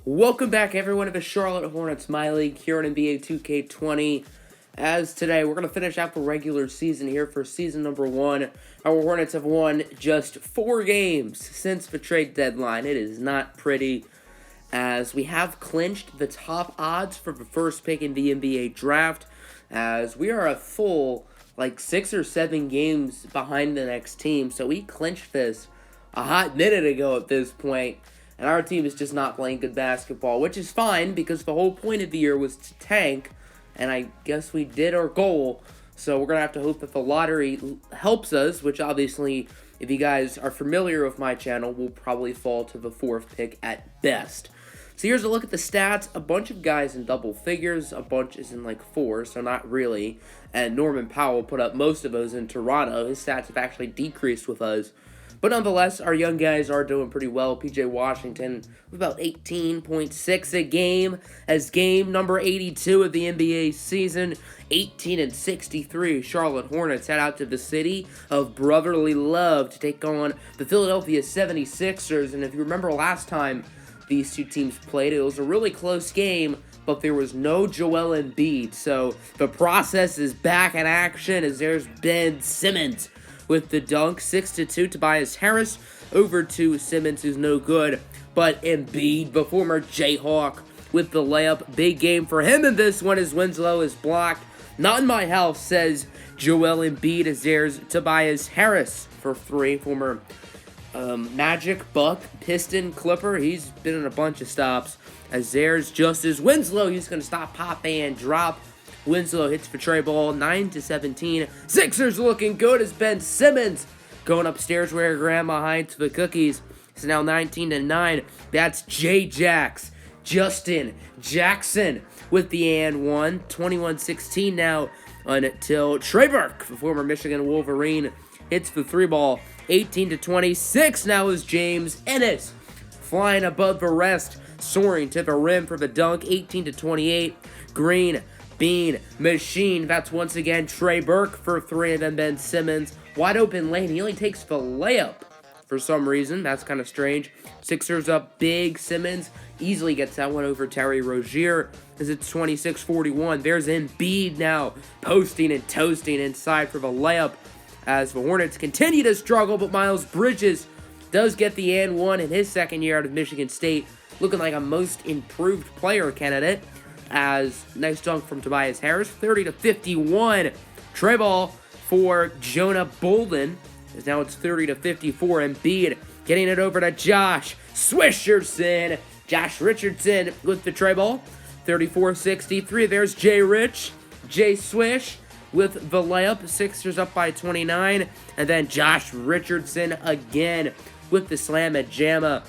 Welcome back, everyone, to the Charlotte Hornets MyLeague here on NBA2K20. As today, we're going to finish out the regular season here for season number 1. Our Hornets have won just 4 games since the trade deadline. It is not pretty, as we have clinched the top odds for the first pick in the NBA draft, as we are a full, 6 or 7 games behind the next team. So we clinched this a hot minute ago at this point. And our team is just not playing good basketball, which is fine because the whole point of the year was to tank, and I guess we did our goal. So we're going to have to hope that the lottery helps us, which obviously, if you guys are familiar with my channel, will probably fall to the 4th pick at best. So here's a look at the stats. A bunch of guys in double figures, a bunch is in 4, so not really. And Norman Powell put up most of those in Toronto. His stats have actually decreased with us. But nonetheless, our young guys are doing pretty well. PJ Washington with about 18.6 a game as game number 82 of the NBA season. 18-63. Charlotte Hornets head out to the city of brotherly love to take on the Philadelphia 76ers. And if you remember last time these two teams played, it was a really close game, but there was no Joel Embiid. So the process is back in action as there's Ben Simmons with the dunk. 6-2, Tobias Harris over to Simmons, who's no good. But Embiid, the former Jayhawk, with the layup. Big game for him in this one as Winslow is blocked. Not in my house, says Joel Embiid, as there's Tobias Harris for 3. Former Magic, Buck, Piston, Clipper. He's been in a bunch of stops. As there's Justice Winslow. He's going to stop, pop, and drop. Winslow hits for tray ball, 9-17. Sixers looking good as Ben Simmons going upstairs where Grandma hides the cookies. It's now 19-9. That's J-Jax. Justin Jackson with the and one. 21-16 now until Trey Burke, the former Michigan Wolverine, hits the 3 ball. 18-26 now is James Ennis flying above the rest, soaring to the rim for the dunk. 18-28. Green Bean Machine. That's once again Trey Burke for 3, and then Ben Simmons. Wide open lane. He only takes the layup for some reason. That's kind of strange. Sixers up big. Simmons easily gets that one over Terry Rozier as it's 26-41. There's Embiid now posting and toasting inside for the layup as the Hornets continue to struggle, but Miles Bridges does get the and one in his second year out of Michigan State, looking like a most improved player candidate. As nice dunk from Tobias Harris, 30-51. Trey ball for Jonah Bolden, as now it's 30-54. Embiid getting it over to Josh Swisherson. Josh Richardson with the trey ball, 34-63. There's Jay Rich, Jay Swish with the layup. Sixers up by 29, and then Josh Richardson again with the slam at Jamma.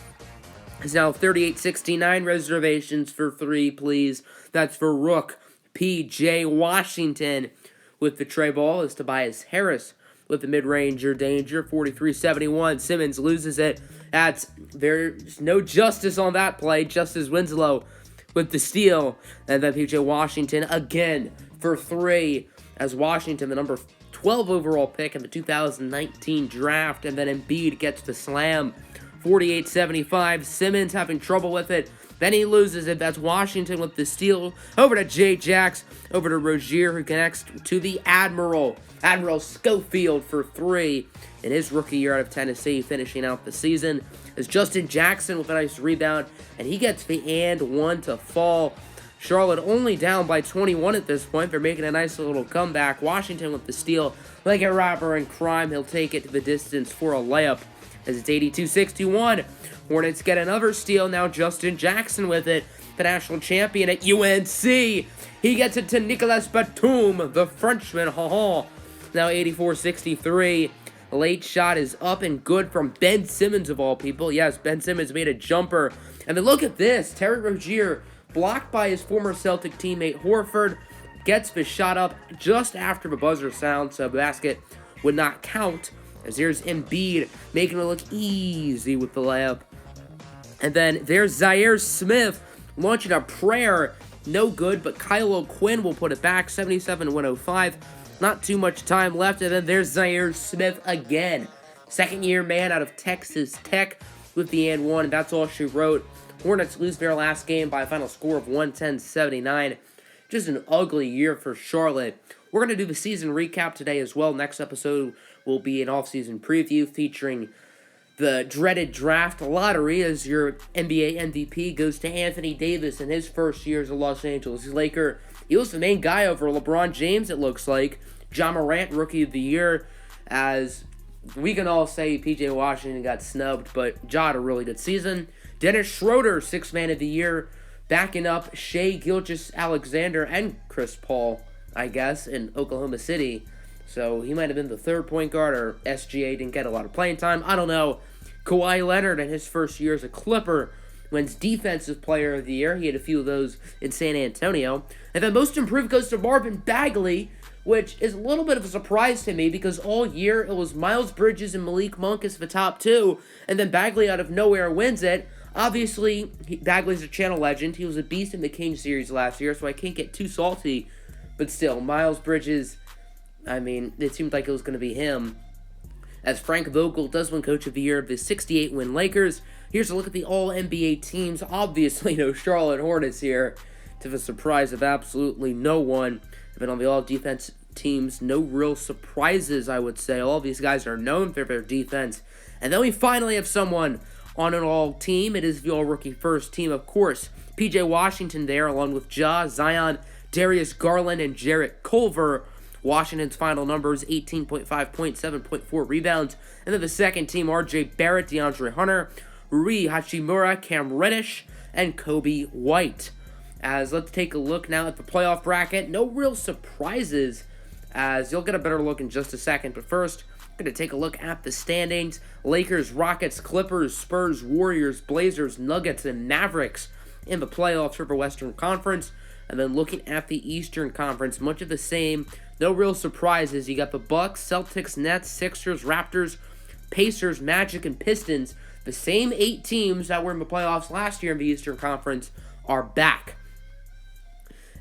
It's now 38-69. Reservations for 3, please. That's for Rook. P.J. Washington with the tray ball is Tobias Harris with the mid-ranger danger. 43-71. Simmons loses it. There's no justice on that play. Justice Winslow with the steal. And then P.J. Washington again for 3. As Washington, the number 12 overall pick in the 2019 draft. And then Embiid gets the slam. 48-75. Simmons having trouble with it. Then he loses it. That's Washington with the steal. Over to J-Jax. Over to Rozier, who connects to the Admiral. Admiral Schofield for 3 in his rookie year out of Tennessee, finishing out the season. As Justin Jackson with a nice rebound, and he gets the and one to fall. Charlotte only down by 21 at this point. They're making a nice little comeback. Washington with the steal. Like a rapper in crime, he'll take it to the distance for a layup. As it's 82-61. Hornets get another steal. Now Justin Jackson with it. The national champion at UNC. He gets it to Nicolas Batum, the Frenchman. Now 84-63. Late shot is up and good from Ben Simmons of all people. Yes, Ben Simmons made a jumper. And then look at this. Terry Rozier blocked by his former Celtic teammate Horford. Gets the shot up just after the buzzer sound, so the basket would not count. As there's Embiid making it look easy with the layup. And then there's Zaire Smith launching a prayer. No good, but Kyle O'Quinn will put it back. 77-105. Not too much time left. And then there's Zaire Smith again. Second-year man out of Texas Tech with the and one. And that's all she wrote Hornets lose their last game by a final score of 110-79. Just an ugly year for Charlotte. We're going to do the season recap today as well. Next episode will be an off-season preview featuring the dreaded draft lottery, as your NBA MVP goes to Anthony Davis in his first year as a Los Angeles Laker. He was the main guy over LeBron James, it looks like. Ja Morant, Rookie of the Year, as we can all say P.J. Washington got snubbed, but Ja had a really good season. Dennis Schroeder, Sixth Man of the Year, backing up Shai Gilgeous-Alexander and Chris Paul, I guess, in Oklahoma City. So he might have been the third point guard, or SGA didn't get a lot of playing time. I don't know. Kawhi Leonard, in his first year as a Clipper, wins Defensive Player of the Year. He had a few of those in San Antonio. And then Most Improved goes to Marvin Bagley, which is a little bit of a surprise to me because all year it was Miles Bridges and Malik Monk as the top two, and then Bagley out of nowhere wins it. Obviously, Bagley's a channel legend. He was a beast in the King series last year, so I can't get too salty. But still, Miles Bridges, I mean, it seemed like it was going to be him. As Frank Vogel does win Coach of the Year of the 68-win Lakers. Here's a look at the All-NBA teams. Obviously, no Charlotte Hornets here, to the surprise of absolutely no one. But on the All-Defense teams, no real surprises, I would say. All of these guys are known for their defense. And then we finally have someone on an All-Team. It is the All-Rookie First team, of course. P.J. Washington there, along with Ja, Zion, Darius Garland, and Jarrett Culver. Washington's final numbers, 18.5 points, 7.4 rebounds. And then the second team, R.J. Barrett, DeAndre Hunter, Rui Hachimura, Cam Reddish, and Kobe White. As let's take a look now at the playoff bracket. No real surprises, as you'll get a better look in just a second. But first, I'm going to take a look at the standings. Lakers, Rockets, Clippers, Spurs, Warriors, Blazers, Nuggets, and Mavericks in the playoffs for the Western Conference. And then looking at the Eastern Conference, much of the same. No real surprises. You got the Bucks, Celtics, Nets, Sixers, Raptors, Pacers, Magic, and Pistons. The same 8 teams that were in the playoffs last year in the Eastern Conference are back.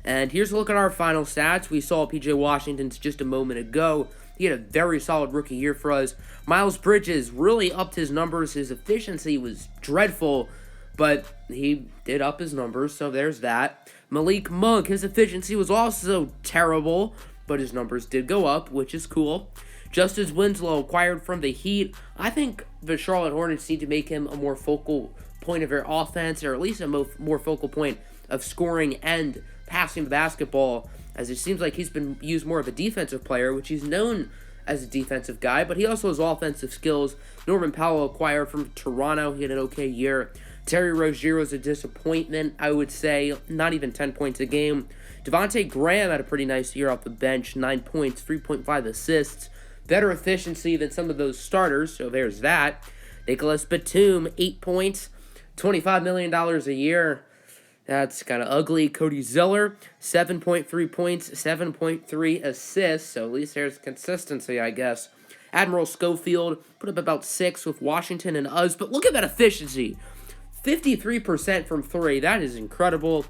And here's a look at our final stats. We saw P.J. Washington's just a moment ago. He had a very solid rookie year for us. Miles Bridges really upped his numbers. His efficiency was dreadful, but he did up his numbers, so there's that. Malik Monk, his efficiency was also terrible, but his numbers did go up, which is cool. Justice Winslow, acquired from the Heat. I think the Charlotte Hornets need to make him a more focal point of their offense, or at least a more focal point of scoring and passing the basketball, as it seems like he's been used more of a defensive player, which he's known as a defensive guy, but he also has offensive skills. Norman Powell, acquired from Toronto. He had an okay year. Terry Rozier was a disappointment, I would say. Not even 10 points a game. Devontae Graham had a pretty nice year off the bench. 9 points, 3.5 assists. Better efficiency than some of those starters, so there's that. Nicholas Batum, 8 points, $25 million a year. That's kind of ugly. Cody Zeller, 7.3 points, 7.3 assists, so at least there's consistency, I guess. Admiral Schofield put up about 6 with Washington and us, but look at that efficiency. 53% from 3, that is incredible.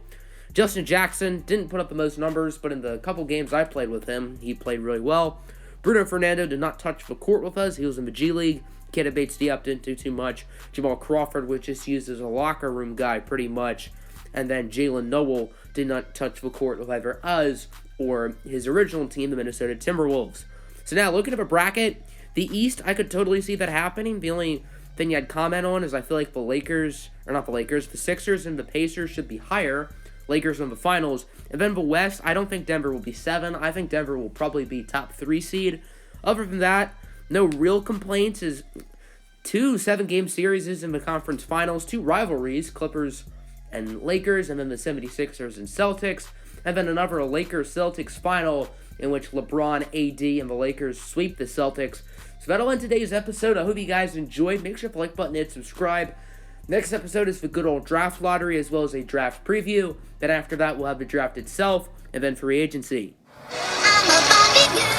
Justin Jackson didn't put up the most numbers, but in the couple games I played with him, he played really well. Bruno Fernando did not touch the court with us. He was in the G League. Keita Bates-Diop didn't do too much. Jamal Crawford was just used as a locker room guy pretty much. And then Jalen Noel did not touch the court with either us or his original team, the Minnesota Timberwolves. So now, looking at a bracket, the East, I could totally see that happening. The only thing I'd comment on is I feel like the Sixers and the Pacers should be higher. Lakers in the finals. And then the West, I don't think Denver will be 7. I think Denver will probably be top 3 seed. Other than that, no real complaints. Is 2 7-game series in the conference finals, 2 rivalries, Clippers and Lakers, and then the 76ers and Celtics, and then another Lakers-Celtics final in which LeBron, AD, and the Lakers sweep the Celtics. So that'll end today's episode. I hope you guys enjoyed. Make sure to like button and subscribe. Next episode is the good old draft lottery, as well as a draft preview. Then after that, we'll have the draft itself, and then free agency. I'm a